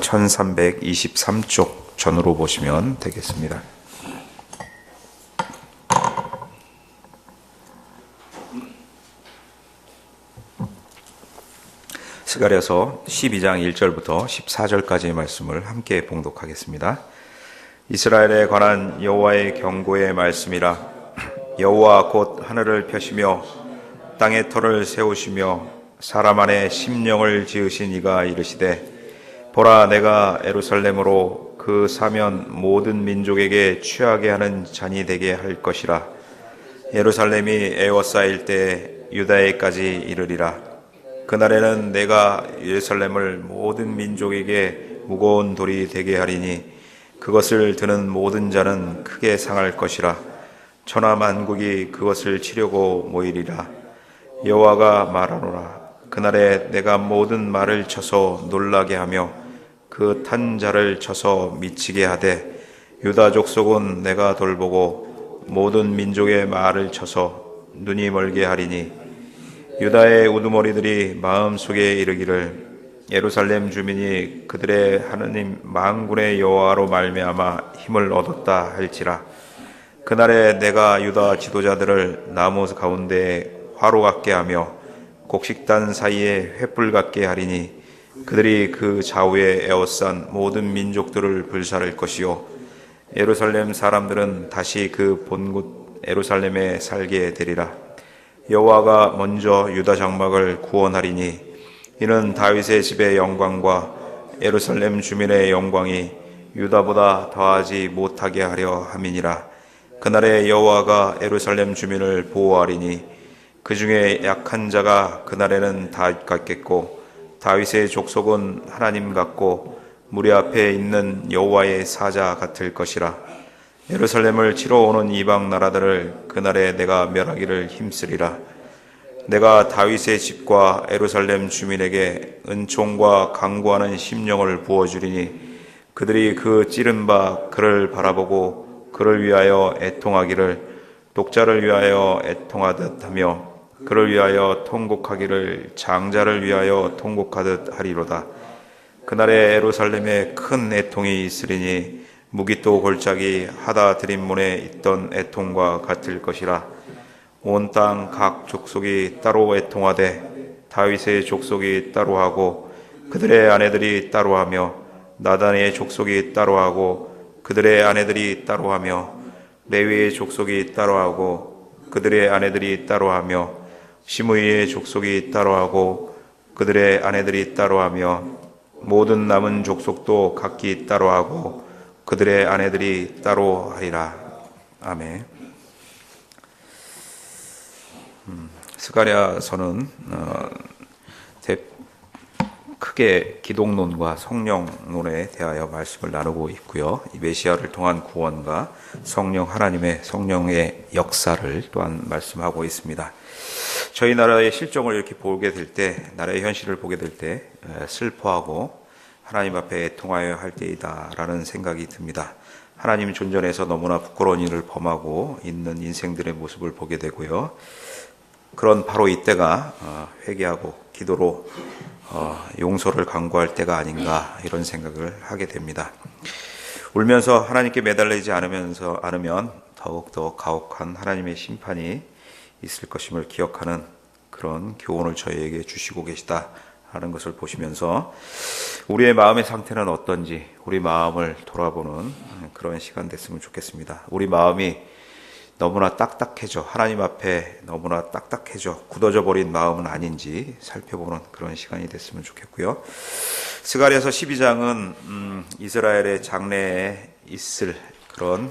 1323쪽 전으로 보시면 되겠습니다. 스가랴서 12장 1절부터 14절까지의 말씀을 함께 봉독하겠습니다. 이스라엘에 관한 여호와의 경고의 말씀이라. 여호와 곧 하늘을 펴시며 땅의 터를 세우시며 사람 안에 심령을 지으신 이가 이르시되, 보라, 내가 예루살렘으로 그 사면 모든 민족에게 취하게 하는 잔이 되게 할 것이라. 예루살렘이 에워싸일 때 유다에까지 이르리라. 그날에는 내가 예루살렘을 모든 민족에게 무거운 돌이 되게 하리니 그것을 드는 모든 자는 크게 상할 것이라. 천하 만국이 그것을 치려고 모이리라. 여호와가 말하노라. 그날에 내가 모든 말을 쳐서 놀라게 하며 그 탄 자를 쳐서 미치게 하되, 유다 족속은 내가 돌보고 모든 민족의 말을 쳐서 눈이 멀게 하리니, 유다의 우두머리들이 마음속에 이르기를, 예루살렘 주민이 그들의 하느님 만군의 여호와로 말미암아 힘을 얻었다 할지라. 그날에 내가 유다 지도자들을 나무 가운데에 화로 같게 하며 곡식단 사이에 횃불 같게 하리니, 그들이 그 좌우에 에워싼 모든 민족들을 불사를 것이요, 예루살렘 사람들은 다시 그 본곳 예루살렘에 살게 되리라. 여호와가 먼저 유다 장막을 구원하리니 이는 다윗의 집의 영광과 예루살렘 주민의 영광이 유다보다 더하지 못하게 하려 함이니라. 그날에 여호와가 예루살렘 주민을 보호하리니 그 중에 약한 자가 그날에는 다윗 같겠고, 다윗의 족속은 하나님 같고 무리 앞에 있는 여호와의 사자 같을 것이라. 예루살렘을 치러 오는 이방 나라들을 그날에 내가 멸하기를 힘쓰리라. 내가 다윗의 집과 예루살렘 주민에게 은총과 강구하는 심령을 부어주리니 그들이 그 찌른 바 그를 바라보고 그를 위하여 애통하기를 독자를 위하여 애통하듯 하며 그를 위하여 통곡하기를 장자를 위하여 통곡하듯 하리로다. 그날에 예루살렘에 큰 애통이 있으리니 무기또 골짜기 하다 드림문에 있던 애통과 같을 것이라. 온 땅 각 족속이 따로 애통하되 다윗의 족속이 따로 하고 그들의 아내들이 따로 하며 나단의 족속이 따로 하고 그들의 아내들이 따로 하며 레위의 족속이 따로 하고 그들의 아내들이 따로 하며 시므이의 족속이 따로 하고 그들의 아내들이 따로 하며 모든 남은 족속도 각기 따로 하고 그들의 아내들이 따로 하리라. 아멘. 스가랴서는 크게 기독론과 성령론에 대하여 말씀을 나누고 있고요. 이 메시아를 통한 구원과 성령의 역사를 또한 말씀하고 있습니다. 저희 나라의 실정을 이렇게 보게 될 때, 나라의 현실을 보게 될 때 슬퍼하고 하나님 앞에 애통하여야 할 때이다라는 생각이 듭니다. 하나님 존전에서 너무나 부끄러운 일을 범하고 있는 인생들의 모습을 보게 되고요. 그런 바로 이때가 회개하고 기도로 용서를 간구할 때가 아닌가, 이런 생각을 하게 됩니다. 울면서 하나님께 매달리지 않으면 더욱더 가혹한 하나님의 심판이 있을 것임을 기억하는 그런 교훈을 저희에게 주시고 계시다 하는 것을 보시면서 우리의 마음의 상태는 어떤지 우리 마음을 돌아보는 그런 시간 됐으면 좋겠습니다. 우리 마음이 너무나 딱딱해져, 하나님 앞에 너무나 딱딱해져 굳어져 버린 마음은 아닌지 살펴보는 그런 시간이 됐으면 좋겠고요. 스가랴서 12장은 이스라엘의 장래에 있을 그런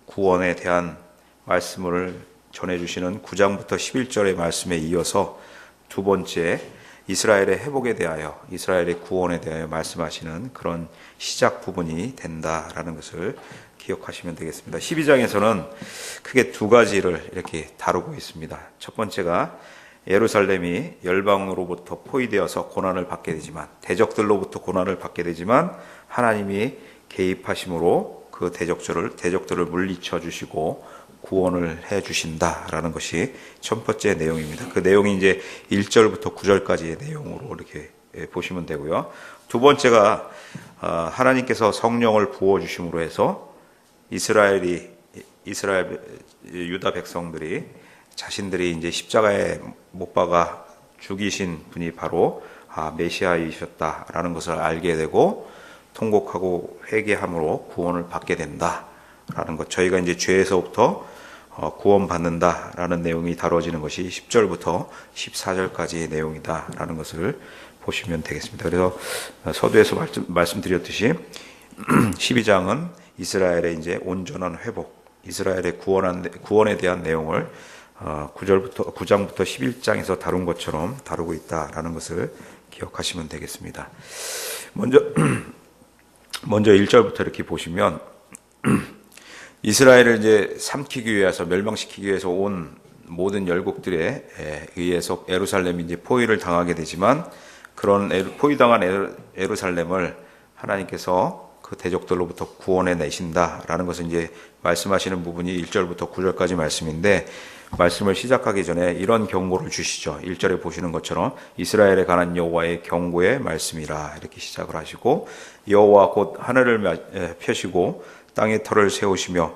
구원에 대한 말씀을 전해주시는 9장부터 11절의 말씀에 이어서 두 번째 이스라엘의 회복에 대하여, 이스라엘의 구원에 대하여 말씀하시는 그런 시작 부분이 된다라는 것을 기억하시면 되겠습니다. 12장에서는 크게 두 가지를 이렇게 다루고 있습니다. 첫 번째가 예루살렘이 열방으로부터 포위되어서 고난을 받게 되지만, 대적들로부터 고난을 받게 되지만 하나님이 개입하심으로 그 대적들을 물리쳐 주시고 구원을 해 주신다라는 것이 첫 번째 내용입니다. 그 내용이 이제 1절부터 9절까지의 내용으로 이렇게 보시면 되고요. 두 번째가 하나님께서 성령을 부어 주심으로 해서 이스라엘 유다 백성들이 자신들이 이제 십자가에 못 박아 죽이신 분이 바로 메시아이셨다라는 것을 알게 되고 통곡하고 회개함으로 구원을 받게 된다라는 것. 저희가 이제 죄에서부터 구원받는다라는 내용이 다뤄지는 것이 10절부터 14절까지의 내용이다라는 것을 보시면 되겠습니다. 그래서 서두에서 말씀드렸듯이 12장은 이스라엘의 이제 온전한 회복, 이스라엘의 구원에 대한 내용을 9장부터 11장에서 다룬 것처럼 다루고 있다라는 것을 기억하시면 되겠습니다. 먼저 1절부터 이렇게 보시면 이스라엘을 이제 삼키기 위해서, 멸망시키기 위해서 온 모든 열국들에 의해서 예루살렘이 이제 포위를 당하게 되지만, 그런 포위당한 예루살렘을 하나님께서 그 대적들로부터 구원해 내신다라는 것을 이제 말씀하시는 부분이 1절부터 9절까지 말씀인데, 말씀을 시작하기 전에 이런 경고를 주시죠. 1절에 보시는 것처럼 이스라엘에 관한 여호와의 경고의 말씀이라 이렇게 시작을 하시고, 여호와 곧 하늘을 펴시고 땅에 터를 세우시며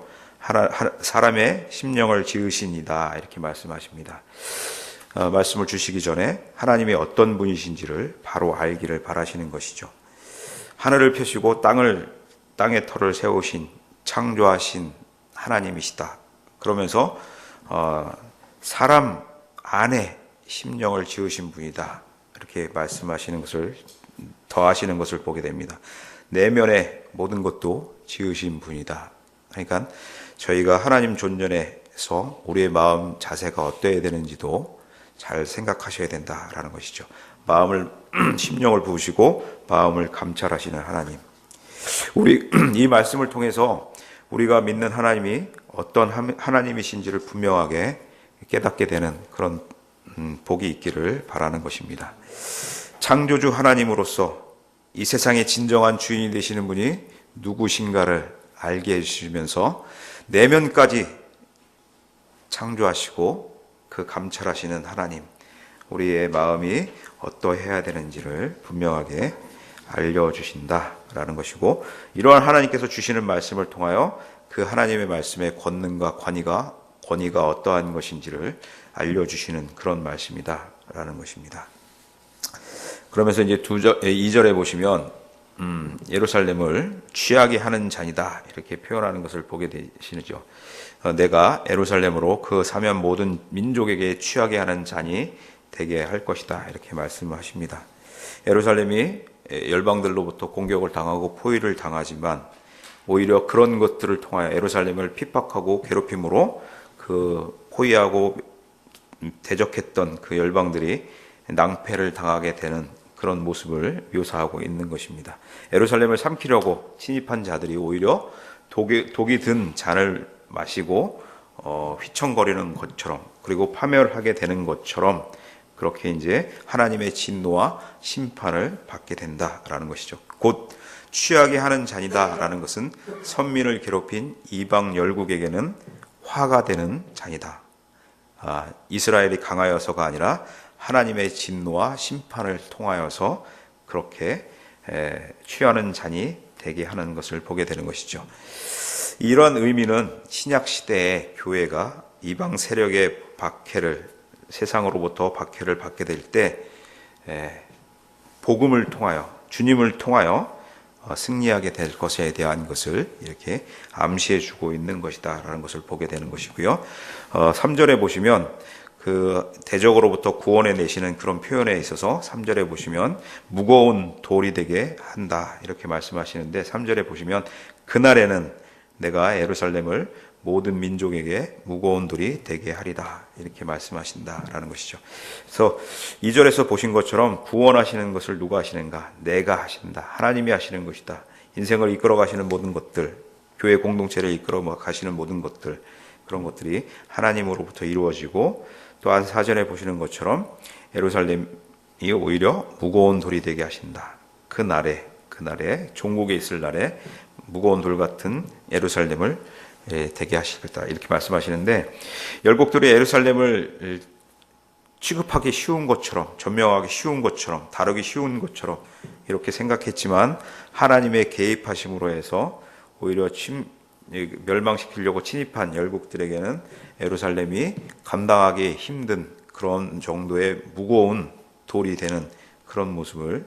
사람의 심령을 지으시니다 이렇게 말씀하십니다. 말씀을 주시기 전에 하나님이 어떤 분이신지를 바로 알기를 바라시는 것이죠. 하늘을 펴시고 땅에 터를 세우신, 창조하신 하나님이시다. 그러면서 사람 안에 심령을 지으신 분이다. 이렇게 말씀하시는 것을, 더하시는 것을 보게 됩니다. 내면의 모든 것도 지으신 분이다. 그러니까 저희가 하나님 존전에서 우리의 마음 자세가 어떠해야 되는지도 잘 생각하셔야 된다라는 것이죠. 심령을 부으시고 마음을 감찰하시는 하나님. 이 말씀을 통해서 우리가 믿는 하나님이 어떤 하나님이신지를 분명하게 깨닫게 되는 그런 복이 있기를 바라는 것입니다. 창조주 하나님으로서 이 세상의 진정한 주인이 되시는 분이 누구신가를 알게 해주시면서 내면까지 창조하시고 그 감찰하시는 하나님, 우리의 마음이 어떠해야 되는지를 분명하게 알려주신다라는 것이고, 이러한 하나님께서 주시는 말씀을 통하여 그 하나님의 말씀의 권능과 권위가 어떠한 것인지를 알려주시는 그런 말씀이다라는 것입니다. 그러면서 이제 2절에 보시면 예루살렘을 취하게 하는 잔이다 이렇게 표현하는 것을 보게 되시죠. 내가 예루살렘으로 그 사면 모든 민족에게 취하게 하는 잔이 되게 할 것이다 이렇게 말씀하십니다. 예루살렘이 열방들로부터 공격을 당하고 포위를 당하지만 오히려 그런 것들을 통하여 예루살렘을 핍박하고 괴롭힘으로 그 포위하고 대적했던 그 열방들이 낭패를 당하게 되는 그런 모습을 묘사하고 있는 것입니다. 예루살렘을 삼키려고 침입한 자들이 오히려 독이 든 잔을 마시고 휘청거리는 것처럼, 그리고 파멸하게 되는 것처럼 그렇게 이제 하나님의 진노와 심판을 받게 된다라는 것이죠. 곧 취하게 하는 잔이다라는 것은 선민을 괴롭힌 이방 열국에게는 화가 되는 잔이다. 이스라엘이 강하여서가 아니라 하나님의 진노와 심판을 통하여서 그렇게 취하는 잔이 되게 하는 것을 보게 되는 것이죠. 이런 의미는 신약 시대의 교회가 이방 세력의 세상으로부터 박해를 받게 될 때 복음을 통하여, 주님을 통하여 승리하게 될 것에 대한 것을 이렇게 암시해 주고 있는 것이다라는 것을 보게 되는 것이고요. 3절에 보시면 그 대적으로부터 구원해 내시는 그런 표현에 있어서 3절에 보시면 무거운 돌이 되게 한다 이렇게 말씀하시는데, 3절에 보시면 그날에는 내가 예루살렘을 모든 민족에게 무거운 돌이 되게 하리다 이렇게 말씀하신다라는 것이죠. 그래서 2절에서 보신 것처럼 구원하시는 것을 누가 하시는가? 내가 하신다. 하나님이 하시는 것이다. 인생을 이끌어 가시는 모든 것들, 교회 공동체를 이끌어 가시는 모든 것들, 그런 것들이 하나님으로부터 이루어지고, 또한 4절에 보시는 것처럼 예루살렘이 오히려 무거운 돌이 되게 하신다. 그날에 종국에 있을 날에 무거운 돌 같은 예루살렘을 되게 하시겠다 이렇게 말씀하시는데, 열국들이 예루살렘을 취급하기 쉬운 것처럼, 점령하기 쉬운 것처럼, 다루기 쉬운 것처럼 이렇게 생각했지만 하나님의 개입하심으로 해서 오히려 멸망시키려고 침입한 열국들에게는 예루살렘이 감당하기 힘든 그런 정도의 무거운 돌이 되는 그런 모습을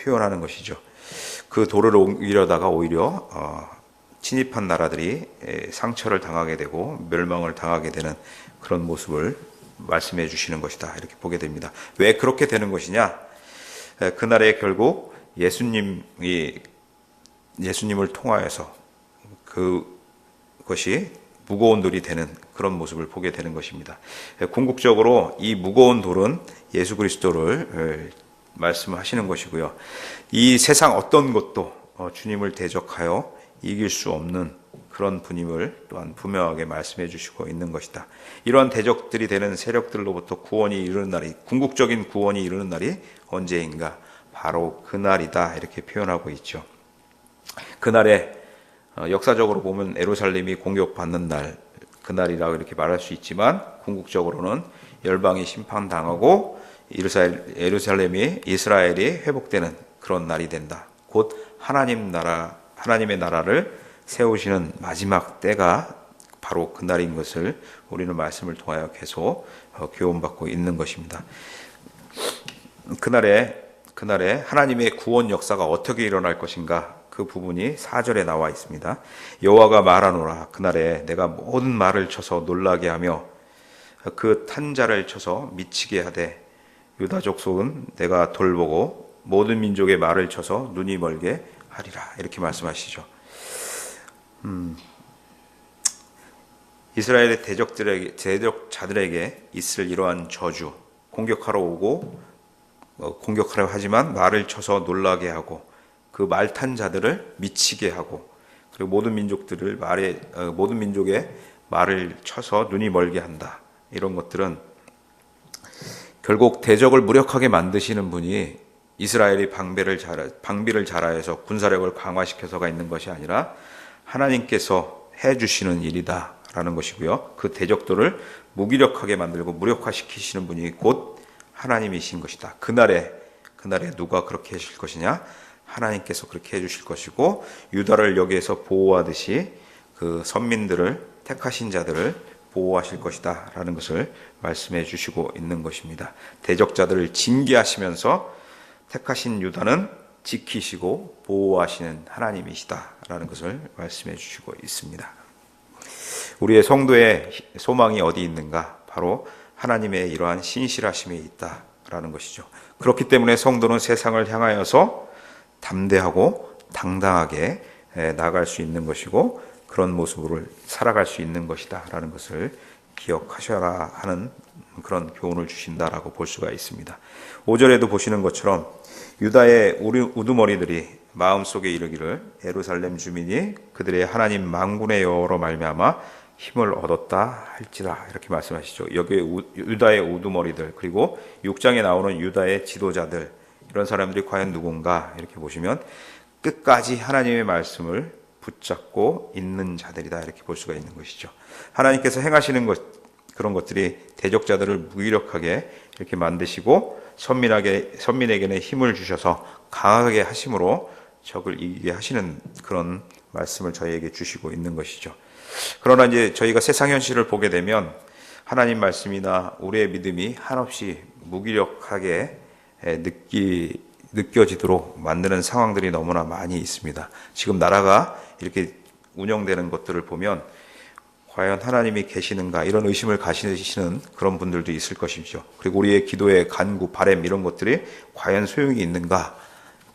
표현하는 것이죠. 그 돌을 옮기려다가 오히려 침입한 나라들이 상처를 당하게 되고 멸망을 당하게 되는 그런 모습을 말씀해 주시는 것이다, 이렇게 보게 됩니다. 왜 그렇게 되는 것이냐? 그날에 결국 예수님을 통하여서 그것이 무거운 돌이 되는 그런 모습을 보게 되는 것입니다. 궁극적으로 이 무거운 돌은 예수 그리스도를 말씀하시는 것이고요. 이 세상 어떤 것도 주님을 대적하여 이길 수 없는 그런 분임을 또한 분명하게 말씀해 주시고 있는 것이다. 이러한 대적들이 되는 세력들로부터 구원이 이르는 날이, 궁극적인 구원이 이르는 날이 언제인가? 바로 그날이다, 이렇게 표현하고 있죠. 그날에 역사적으로 보면 예루살렘이 공격받는 날, 그날이라고 이렇게 말할 수 있지만 궁극적으로는 열방이 심판당하고 이스라엘이 회복되는 그런 날이 된다. 곧 하나님의 나라를 세우시는 마지막 때가 바로 그날인 것을 우리는 말씀을 통하여 계속 교훈받고 있는 것입니다. 그날에 하나님의 구원 역사가 어떻게 일어날 것인가, 그 부분이 4절에 나와 있습니다. 여호와가 말하노라. 그날에 내가 모든 말을 쳐서 놀라게 하며 그 탄자를 쳐서 미치게 하되 유다 족속은 내가 돌보고 모든 민족의 말을 쳐서 눈이 멀게 하리라, 이렇게 말씀하시죠. 이스라엘의 대적자들에게 있을 이러한 저주, 공격하러 오고 공격하려 하지만 말을 쳐서 놀라게 하고 그 말탄 자들을 미치게 하고 그리고 모든 민족의 말을 쳐서 눈이 멀게 한다. 이런 것들은 결국 대적을 무력하게 만드시는 분이 이스라엘이 방비를 잘하여서 군사력을 강화시켜서가 있는 것이 아니라 하나님께서 해주시는 일이다라는 것이고요. 그 대적들을 무기력하게 만들고 무력화시키시는 분이 곧 하나님이신 것이다. 그날에 누가 그렇게 하실 것이냐? 하나님께서 그렇게 해주실 것이고, 유다를 여기에서 보호하듯이 그 선민들을, 택하신 자들을 보호하실 것이다 라는 것을 말씀해 주시고 있는 것입니다. 대적자들을 징계하시면서 택하신 유다는 지키시고 보호하시는 하나님이시다 라는 것을 말씀해 주시고 있습니다. 우리의 성도의 소망이 어디 있는가? 바로 하나님의 이러한 신실하심에 있다라는 것이죠. 그렇기 때문에 성도는 세상을 향하여서 담대하고 당당하게 나아갈 수 있는 것이고, 그런 모습으로 살아갈 수 있는 것이다 라는 것을 기억하셔라 하는 그런 교훈을 주신다라고 볼 수가 있습니다. 5절에도 보시는 것처럼 유다의 우두머리들이 마음속에 이르기를 예루살렘 주민이 그들의 하나님 만군의 여호와로 말미암아 힘을 얻었다 할지라, 이렇게 말씀하시죠. 여기 유다의 우두머리들, 그리고 6장에 나오는 유다의 지도자들, 이런 사람들이 과연 누군가? 이렇게 보시면 끝까지 하나님의 말씀을 붙잡고 있는 자들이다, 이렇게 볼 수가 있는 것이죠. 하나님께서 행하시는 그런 것들이 대적자들을 무기력하게 이렇게 만드시고 선민에게는 힘을 주셔서 강하게 하심으로 적을 이기게 하시는 그런 말씀을 저희에게 주시고 있는 것이죠. 그러나 이제 저희가 세상 현실을 보게 되면 하나님 말씀이나 우리의 믿음이 한없이 무기력하게 느껴지도록 만드는 상황들이 너무나 많이 있습니다. 지금 나라가 이렇게 운영되는 것들을 보면 과연 하나님이 계시는가, 이런 의심을 가지시는 그런 분들도 있을 것이죠. 그리고 우리의 기도의 간구, 바램, 이런 것들이 과연 소용이 있는가,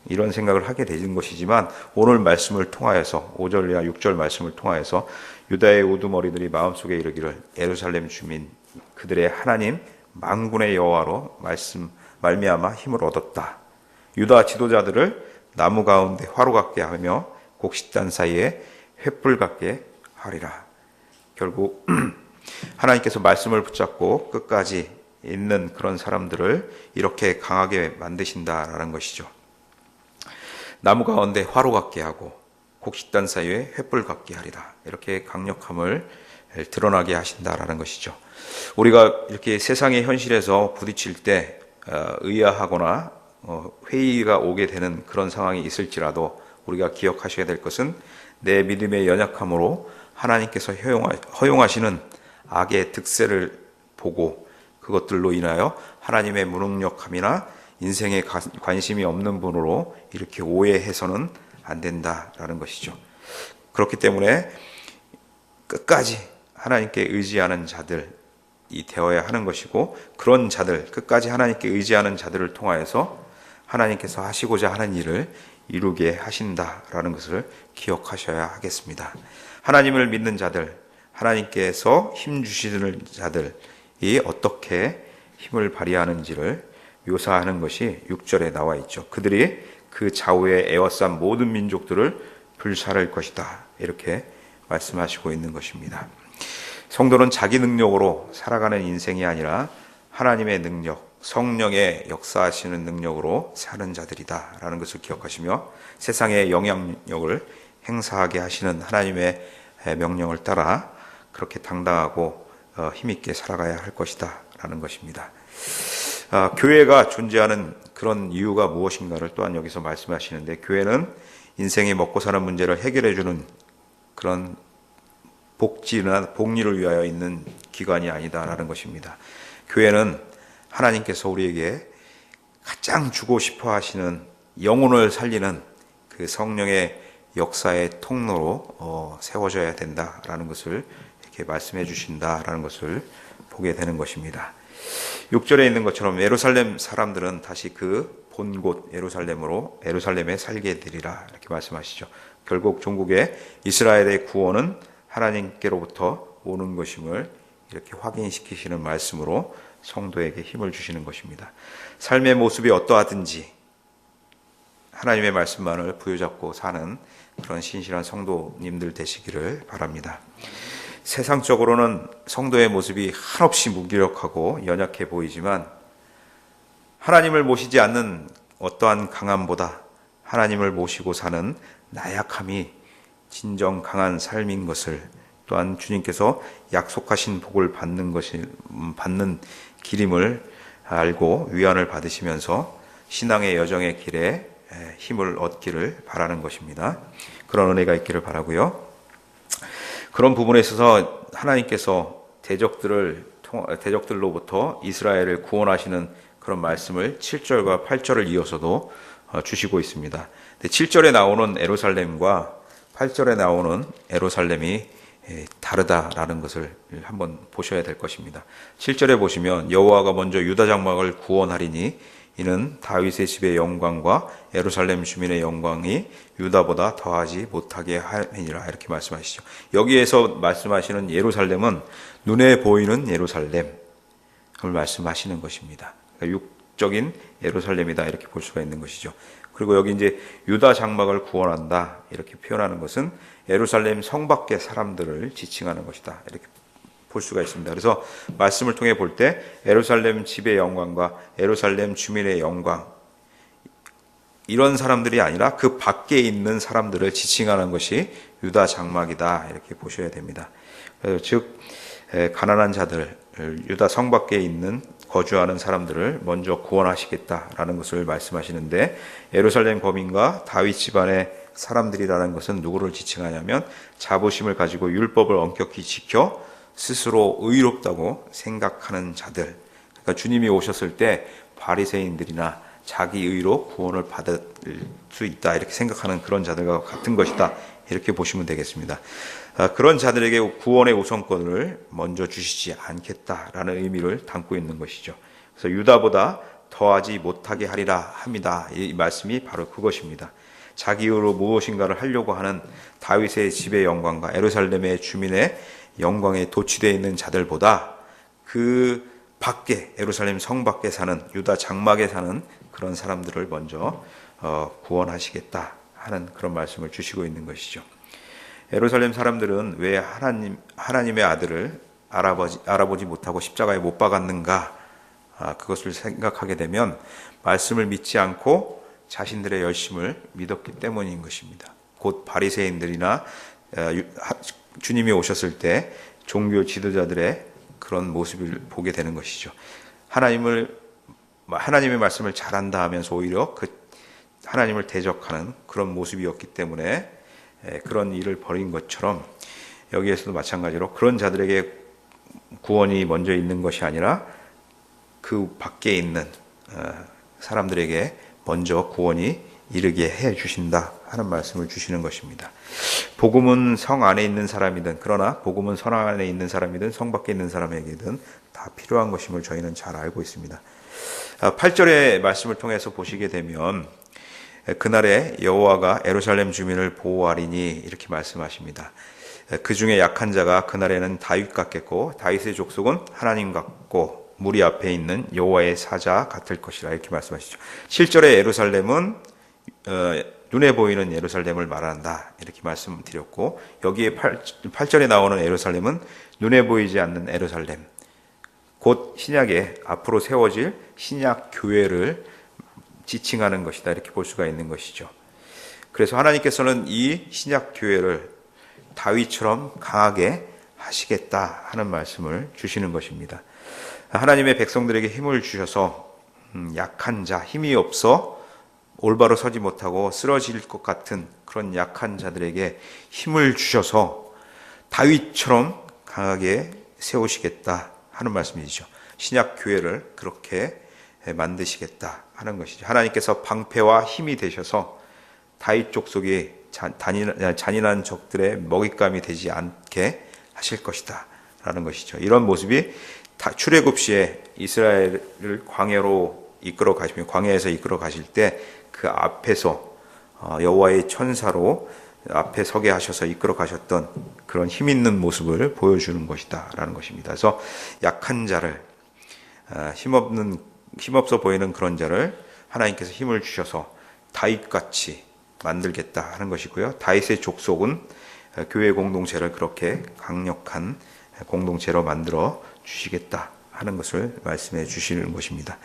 이런 생각을 하게 되는 것이지만, 오늘 말씀을 통하여서 5절이나 6절 말씀을 통하여서 유다의 우두머리들이 마음속에 이르기를 예루살렘 주민 그들의 하나님 만군의 여호와로 말미암아 힘을 얻었다. 유다 지도자들을 나무 가운데 화로 같게 하며 곡식단 사이에 횃불 같게 하리라. 결국 하나님께서 말씀을 붙잡고 끝까지 있는 그런 사람들을 이렇게 강하게 만드신다라는 것이죠. 나무 가운데 화로 같게 하고 곡식단 사이에 횃불 같게 하리라. 이렇게 강력함을 드러나게 하신다라는 것이죠. 우리가 이렇게 세상의 현실에서 부딪힐 때 의아하거나 회의가 오게 되는 그런 상황이 있을지라도 우리가 기억하셔야 될 것은 내 믿음의 연약함으로 하나님께서 허용하시는 악의 득세를 보고 그것들로 인하여 하나님의 무능력함이나 인생에 관심이 없는 분으로 이렇게 오해해서는 안 된다라는 것이죠. 그렇기 때문에 끝까지 하나님께 의지하는 자들이 되어야 하는 것이고, 그런 자들, 끝까지 하나님께 의지하는 자들을 통하여서 하나님께서 하시고자 하는 일을 이루게 하신다라는 것을 기억하셔야 하겠습니다. 하나님을 믿는 자들, 하나님께서 힘 주시는 자들이 어떻게 힘을 발휘하는지를 묘사하는 것이 6절에 나와 있죠. 그들이 그 좌우에 에워싼 모든 민족들을 불사를 것이다, 이렇게 말씀하시고 있는 것입니다. 성도는 자기 능력으로 살아가는 인생이 아니라 하나님의 능력, 성령의 역사하시는 능력으로 사는 자들이다 라는 것을 기억하시며, 세상의 영향력을 행사하게 하시는 하나님의 명령을 따라 그렇게 당당하고 힘있게 살아가야 할 것이다 라는 것입니다. 교회가 존재하는 그런 이유가 무엇인가를 또한 여기서 말씀하시는데, 교회는 인생의 먹고 사는 문제를 해결해 주는 그런 복지나 복리를 위하여 있는 기관이 아니다라는 것입니다. 교회는 하나님께서 우리에게 가장 주고 싶어 하시는 영혼을 살리는 그 성령의 역사의 통로로 세워져야 된다라는 것을 이렇게 말씀해 주신다라는 것을 보게 되는 것입니다. 6절에 있는 것처럼 예루살렘 사람들은 다시 그 본곳 예루살렘에 살게 되리라, 이렇게 말씀하시죠. 결국 종국의 이스라엘의 구원은 하나님께로부터 오는 것임을 이렇게 확인시키시는 말씀으로 성도에게 힘을 주시는 것입니다. 삶의 모습이 어떠하든지 하나님의 말씀만을 부여잡고 사는 그런 신실한 성도님들 되시기를 바랍니다. 세상적으로는 성도의 모습이 한없이 무기력하고 연약해 보이지만, 하나님을 모시지 않는 어떠한 강함보다 하나님을 모시고 사는 나약함이 진정 강한 삶인 것을, 또한 주님께서 약속하신 복을 받는 길임을 알고 위안을 받으시면서 신앙의 여정의 길에 힘을 얻기를 바라는 것입니다. 그런 은혜가 있기를 바라고요. 그런 부분에 있어서 하나님께서 대적들로부터 이스라엘을 구원하시는 그런 말씀을 7절과 8절을 이어서도 주시고 있습니다. 7절에 나오는 예루살렘과 8절에 나오는 예루살렘이 다르다라는 것을 한번 보셔야 될 것입니다. 7절에 보시면 여호와가 먼저 유다 장막을 구원하리니 이는 다윗의 집의 영광과 예루살렘 주민의 영광이 유다보다 더하지 못하게 함이니라, 이렇게 말씀하시죠. 여기에서 말씀하시는 예루살렘은 눈에 보이는 예루살렘을 말씀하시는 것입니다. 그러니까 육적인 예루살렘이다, 이렇게 볼 수가 있는 것이죠. 그리고 여기 이제 유다 장막을 구원한다, 이렇게 표현하는 것은 예루살렘 성 밖의 사람들을 지칭하는 것이다, 이렇게 볼 수가 있습니다. 그래서 말씀을 통해 볼 때 예루살렘 집의 영광과 예루살렘 주민의 영광, 이런 사람들이 아니라 그 밖에 있는 사람들을 지칭하는 것이 유다 장막이다, 이렇게 보셔야 됩니다. 즉 가난한 자들, 유다 성 밖에 있는 거주하는 사람들을 먼저 구원하시겠다라는 것을 말씀하시는데, 예루살렘 거민과 다윗 집안의 사람들이라는 것은 누구를 지칭하냐면 자부심을 가지고 율법을 엄격히 지켜 스스로 의롭다고 생각하는 자들, 그러니까 주님이 오셨을 때 바리새인들이나 자기 의로 구원을 받을 수 있다, 이렇게 생각하는 그런 자들과 같은 것이다, 이렇게 보시면 되겠습니다. 그런 자들에게 구원의 우선권을 먼저 주시지 않겠다라는 의미를 담고 있는 것이죠. 그래서 유다보다 더하지 못하게 하리라 합니다. 이 말씀이 바로 그것입니다. 자기 의로 무엇인가를 하려고 하는 다윗의 집의 영광과 예루살렘의 주민의 영광에 도취되어 있는 자들보다 그 밖에, 예루살렘 성 밖에 사는, 유다 장막에 사는 그런 사람들을 먼저 구원하시겠다 하는 그런 말씀을 주시고 있는 것이죠. 예루살렘 사람들은 왜 하나님의 아들을 알아보지 못하고 십자가에 못 박았는가, 그것을 생각하게 되면 말씀을 믿지 않고 자신들의 열심을 믿었기 때문인 것입니다. 곧 바리새인들이나 주님이 오셨을 때 종교 지도자들의 그런 모습을 보게 되는 것이죠. 하나님을 하나님의 말씀을 잘한다 하면서 오히려 그 하나님을 대적하는 그런 모습이었기 때문에 그런 일을 벌인 것처럼 여기에서도 마찬가지로 그런 자들에게 구원이 먼저 있는 것이 아니라 그 밖에 있는 사람들에게 먼저 구원이 이르게 해 주신다 하는 말씀을 주시는 것입니다. 복음은 성 안에 있는 사람이든, 그러나 복음은 성 안에 있는 사람이든 성 밖에 있는 사람에게든 다 필요한 것임을 저희는 잘 알고 있습니다. 8절의 말씀을 통해서 보시게 되면 그날에 여호와가 예루살렘 주민을 보호하리니 이렇게 말씀하십니다. 그 중에 약한 자가 그날에는 다윗 같겠고 다윗의 족속은 하나님 같고 무리 앞에 있는 여호와의 사자 같을 것이라 이렇게 말씀하시죠. 7절의 예루살렘은 눈에 보이는 예루살렘을 말한다 이렇게 말씀드렸고, 여기에 8절에 나오는 예루살렘은 눈에 보이지 않는 예루살렘, 곧 신약에 앞으로 세워질 신약 교회를 지칭하는 것이다 이렇게 볼 수가 있는 것이죠. 그래서 하나님께서는 이 신약 교회를 다윗처럼 강하게 하시겠다 하는 말씀을 주시는 것입니다. 하나님의 백성들에게 힘을 주셔서 약한 자, 힘이 없어 올바로 서지 못하고 쓰러질 것 같은 그런 약한 자들에게 힘을 주셔서 다윗처럼 강하게 세우시겠다 하는 말씀이죠. 신약 교회를 그렇게 만드시겠다 하는 것이죠. 하나님께서 방패와 힘이 되셔서 다윗 족속이 잔인한 적들의 먹잇감이 되지 않게 하실 것이다 라는 것이죠. 이런 모습이 출애굽 시에 이스라엘을 광야로 이끌어 가시며 광야에서 이끌어 가실 때 그 앞에서 여호와의 천사로 앞에 서게 하셔서 이끌어 가셨던 그런 힘 있는 모습을 보여주는 것이다 라는 것입니다. 그래서 약한 자를, 힘없어 보이는 그런 자를 하나님께서 힘을 주셔서 다윗같이 만들겠다 하는 것이고요. 다윗의 족속은 교회 공동체를 그렇게 강력한 공동체로 만들어 주시겠다 하는 것을 말씀해 주시는 것입니다.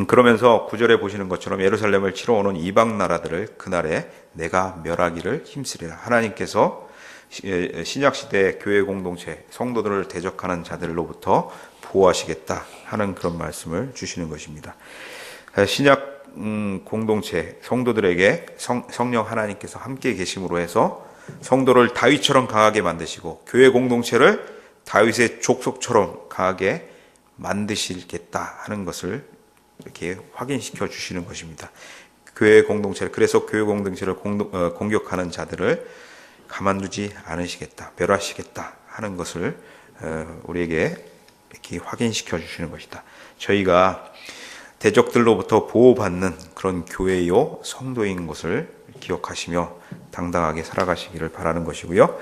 그러면서 9절에 보시는 것처럼 예루살렘을 치러 오는 이방 나라들을 그날에 내가 멸하기를 힘쓰리라. 하나님께서 신약시대 교회 공동체 성도들을 대적하는 자들로부터 보호하시겠다 하는 그런 말씀을 주시는 것입니다. 신약 공동체 성도들에게 성령 하나님께서 함께 계심으로 해서 성도를 다윗처럼 강하게 만드시고 교회 공동체를 다윗의 족속처럼 강하게 만드시겠다 하는 것을 이렇게 확인시켜 주시는 것입니다. 교회 공동체를, 그래서 교회 공동체를 공격하는 자들을 가만두지 않으시겠다, 멸하시겠다 하는 것을 우리에게 이렇게 확인시켜 주시는 것이다. 저희가 대적들로부터 보호받는 그런 교회요 성도인 것을 기억하시며 당당하게 살아가시기를 바라는 것이고요.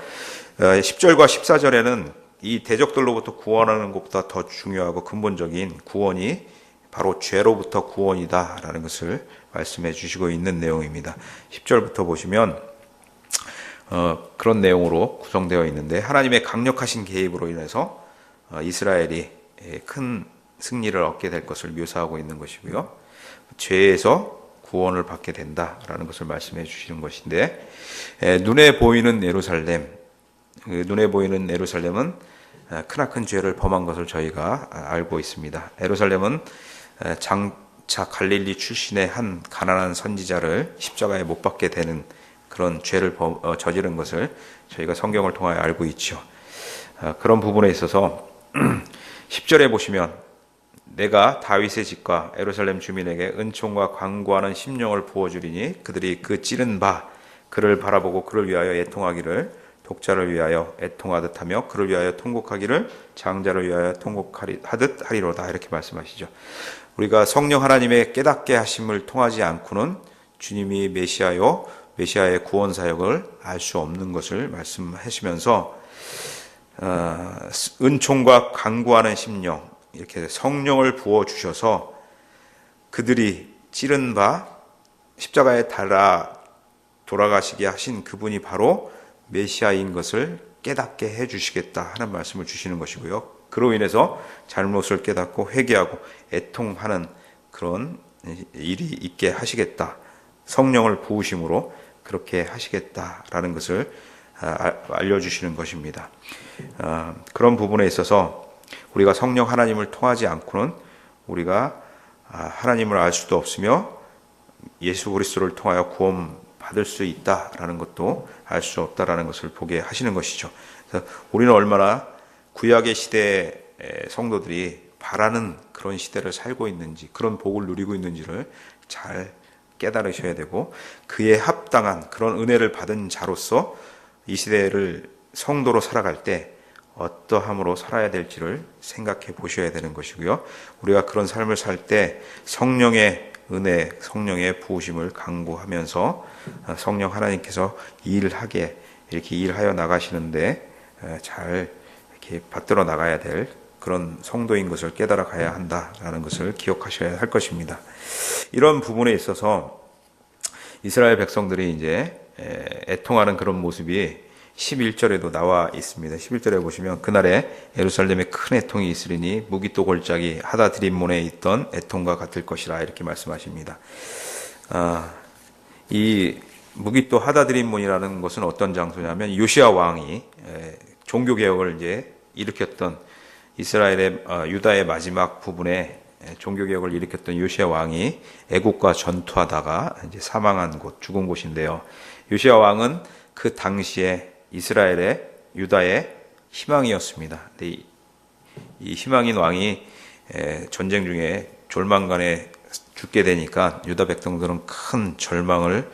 10절과 14절에는 이 대적들로부터 구원하는 것보다 더 중요하고 근본적인 구원이 바로 죄로부터 구원이다 라는 것을 말씀해 주시고 있는 내용입니다. 10절부터 보시면 그런 내용으로 구성되어 있는데, 하나님의 강력하신 개입으로 인해서 이스라엘이 큰 승리를 얻게 될 것을 묘사하고 있는 것이고요. 죄에서 구원을 받게 된다라는 것을 말씀해 주시는 것인데, 눈에 보이는 예루살렘, 눈에 보이는 예루살렘은 크나큰 죄를 범한 것을 저희가 알고 있습니다. 예루살렘은 장차 갈릴리 출신의 한 가난한 선지자를 십자가에 못 박게 되는 그런 죄를 저지른 것을 저희가 성경을 통하여 알고 있죠. 그런 부분에 있어서 10절에 보시면 내가 다윗의 집과 예루살렘 주민에게 은총과 강구하는 심령을 부어주리니 그들이 그 찌른 바 그를 바라보고 그를 위하여 애통하기를 독자를 위하여 애통하듯 하며 그를 위하여 통곡하기를 장자를 위하여 통곡하듯 하리로다 이렇게 말씀하시죠. 우리가 성령 하나님의 깨닫게 하심을 통하지 않고는 주님이 메시아요 메시아의 구원 사역을 알 수 없는 것을 말씀하시면서 은총과 간구하는 심령, 이렇게 성령을 부어주셔서 그들이 찌른 바 십자가에 달아 돌아가시게 하신 그분이 바로 메시아인 것을 깨닫게 해주시겠다 하는 말씀을 주시는 것이고요. 그로 인해서 잘못을 깨닫고 회개하고 애통하는 그런 일이 있게 하시겠다. 성령을 부으심으로 그렇게 하시겠다라는 것을 알려주시는 것입니다. 그런 부분에 있어서 우리가 성령 하나님을 통하지 않고는 우리가 하나님을 알 수도 없으며 예수 그리스도를 통하여 구원 받을 수 있다라는 것도 알 수 없다라는 것을 보게 하시는 것이죠. 그래서 우리는 얼마나 구약의 시대의 성도들이 바라는 그런 시대를 살고 있는지, 그런 복을 누리고 있는지를 잘 깨달으셔야 되고, 그에 합당한 그런 은혜를 받은 자로서 이 시대를 성도로 살아갈 때 어떠함으로 살아야 될지를 생각해 보셔야 되는 것이고요. 우리가 그런 삶을 살 때 성령의 은혜, 성령의 부으심을 강구하면서 성령 하나님께서 이렇게 일하여 나가시는데 잘 이렇게 받들어 나가야 될 그런 성도인 것을 깨달아 가야 한다라는 것을 기억하셔야 할 것입니다. 이런 부분에 있어서 이스라엘 백성들이 이제 애통하는 그런 모습이 11절에도 나와 있습니다. 11절에 보시면 그날에 예루살렘에 큰 애통이 있으리니 무기또 골짜기 하다드림몬에 있던 애통과 같을 것이라 이렇게 말씀하십니다. 이 무기또 하다드림몬이라는 것은 어떤 장소냐면 요시야 왕이 종교개혁을 이제 일으켰던 이스라엘의 유다의 마지막 부분에 종교개혁을 일으켰던 요시야 왕이 애국과 전투하다가 이제 사망한 곳, 죽은 곳인데요. 요시야 왕은 그 당시에 이스라엘의 유다의 희망이었습니다. 근데 이 희망인 왕이 전쟁 중에 졸망간에 죽게 되니까 유다 백성들은 큰 절망을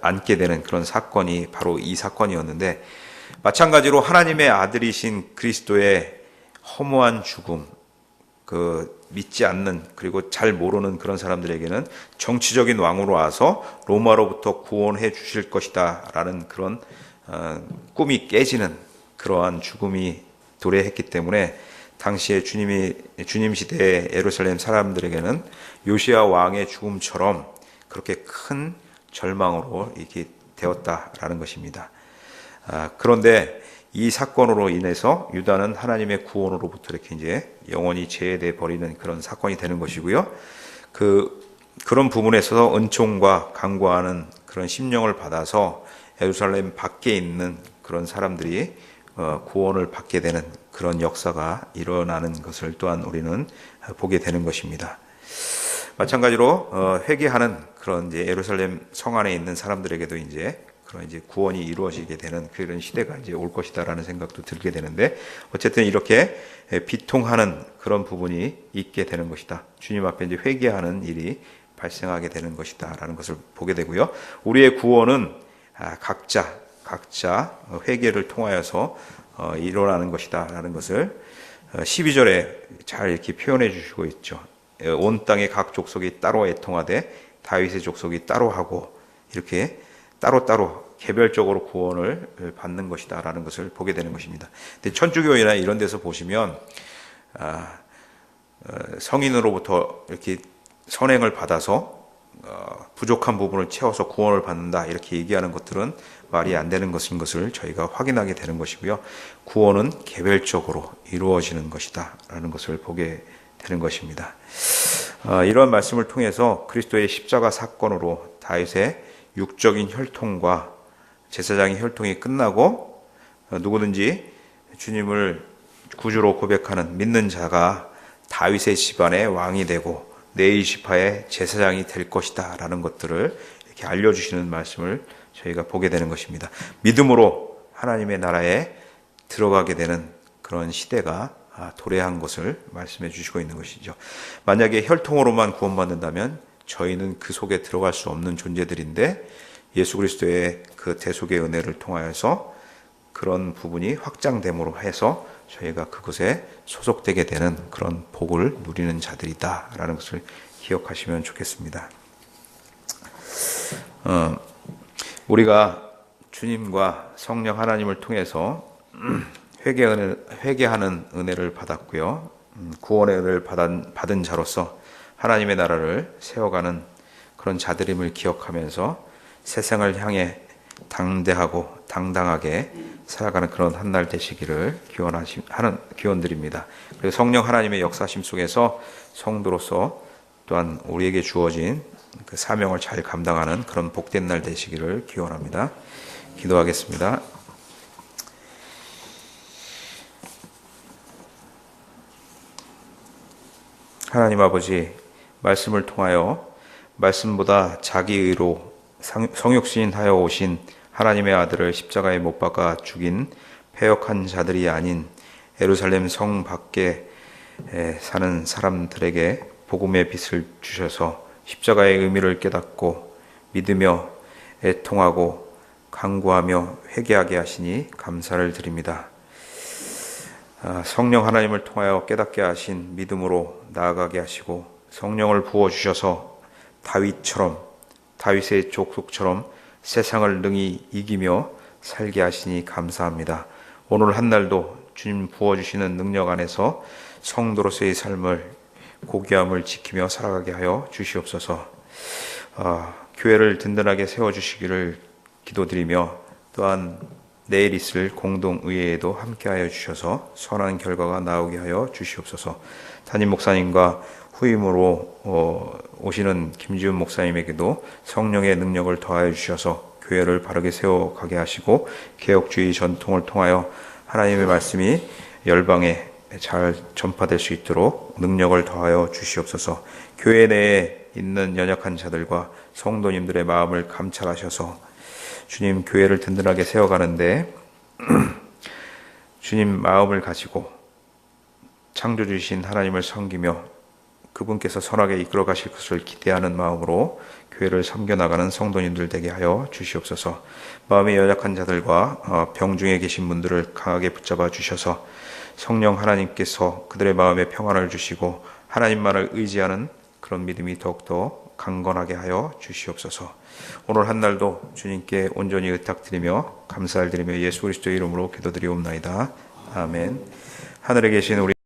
안게 되는 그런 사건이 바로 이 사건이었는데, 마찬가지로 하나님의 아들이신 그리스도의 허무한 죽음, 믿지 않는 그리고 잘 모르는 그런 사람들에게는 정치적인 왕으로 와서 로마로부터 구원해 주실 것이다 라는 그런 꿈이 깨지는 그러한 죽음이 도래했기 때문에 당시에 주님 시대의 예루살렘 사람들에게는 요시야 왕의 죽음처럼 그렇게 큰 절망으로 이렇게 되었다라는 것입니다. 그런데 이 사건으로 인해서 유다는 하나님의 구원으로부터 이렇게 이제 영원히 제외돼 버리는 그런 사건이 되는 것이고요. 그런 부분에 있어서 은총과 간구하는 그런 심령을 받아서 예루살렘 밖에 있는 그런 사람들이 구원을 받게 되는 그런 역사가 일어나는 것을 또한 우리는 보게 되는 것입니다. 마찬가지로 회개하는 그런 이제 예루살렘 성 안에 있는 사람들에게도 이제 그런 이제 구원이 이루어지게 되는 그런 시대가 이제 올 것이다라는 생각도 들게 되는데, 어쨌든 이렇게 비통하는 그런 부분이 있게 되는 것이다. 주님 앞에 이제 회개하는 일이 발생하게 되는 것이다라는 것을 보게 되고요. 우리의 구원은 각자 회개를 통하여서 일어나는 것이다라는 것을 12절에 잘 이렇게 표현해 주시고 있죠. 온 땅의 각 족속이 따로 애통하되 다윗의 족속이 따로 하고, 이렇게 따로따로 개별적으로 구원을 받는 것이다라는 것을 보게 되는 것입니다. 근데 천주교회나 이런 데서 보시면 성인으로부터 이렇게 선행을 받아서 부족한 부분을 채워서 구원을 받는다 이렇게 얘기하는 것들은 말이 안 되는 것인 것을 저희가 확인하게 되는 것이고요. 구원은 개별적으로 이루어지는 것이다 라는 것을 보게 되는 것입니다. 이러한 말씀을 통해서 그리스도의 십자가 사건으로 다윗의 육적인 혈통과 제사장의 혈통이 끝나고 누구든지 주님을 구주로 고백하는 믿는 자가 다윗의 집안의 왕이 되고 내 지파의 제사장이 될 것이다 라는 것들을 이렇게 알려주시는 말씀을 저희가 보게 되는 것입니다. 믿음으로 하나님의 나라에 들어가게 되는 그런 시대가 도래한 것을 말씀해 주시고 있는 것이죠. 만약에 혈통으로만 구원받는다면 저희는 그 속에 들어갈 수 없는 존재들인데, 예수 그리스도의 그 대속의 은혜를 통하여서 그런 부분이 확장됨으로 해서 저희가 그곳에 소속되게 되는 그런 복을 누리는 자들이다라는 것을 기억하시면 좋겠습니다. 우리가 주님과 성령 하나님을 통해서 회개하는 은혜를 받았고요. 구원의 은혜를 받은 자로서 하나님의 나라를 세워가는 그런 자들임을 기억하면서 세상을 향해 당대하고 당당하게 살아가는 그런 한 날 되시기를 기원드립니다. 그리고 성령 하나님의 역사심 속에서 성도로서 또한 우리에게 주어진 그 사명을 잘 감당하는 그런 복된 날 되시기를 기원합니다. 기도하겠습니다. 하나님 아버지, 말씀을 통하여 말씀보다 자기 의로 성육신하여 오신 하나님의 아들을 십자가에 못 박아 죽인 패역한 자들이 아닌 예루살렘 성 밖에 사는 사람들에게 복음의 빛을 주셔서 십자가의 의미를 깨닫고 믿으며 애통하고 간구하며 회개하게 하시니 감사를 드립니다. 성령 하나님을 통하여 깨닫게 하신 믿음으로 나아가게 하시고 성령을 부어주셔서 다윗의 족속처럼 세상을 능히 이기며 살게 하시니 감사합니다. 오늘 한 날도 주님 부어주시는 능력 안에서 성도로서의 삶을 고귀함을 지키며 살아가게 하여 주시옵소서. 교회를 든든하게 세워주시기를 기도드리며 또한 내일 있을 공동의회에도 함께하여 주셔서 선한 결과가 나오게 하여 주시옵소서. 담임 목사님과 후임으로 오시는 김지훈 목사님에게도 성령의 능력을 더하여 주셔서 교회를 바르게 세워가게 하시고 개혁주의 전통을 통하여 하나님의 말씀이 열방에 잘 전파될 수 있도록 능력을 더하여 주시옵소서. 교회 내에 있는 연약한 자들과 성도님들의 마음을 감찰하셔서 주님 교회를 든든하게 세워가는데 주님 마음을 가지고 창조주신 하나님을 섬기며 그분께서 선하게 이끌어 가실 것을 기대하는 마음으로 교회를 섬겨나가는 성도님들 되게 하여 주시옵소서. 마음이 연약한 자들과 병중에 계신 분들을 강하게 붙잡아 주셔서 성령 하나님께서 그들의 마음에 평안을 주시고 하나님만을 의지하는 그런 믿음이 더욱더 강건하게 하여 주시옵소서. 오늘 한 날도 주님께 온전히 의탁드리며 감사를 드리며 예수 그리스도의 이름으로 기도드리옵나이다. 아멘. 하늘에 계신 우리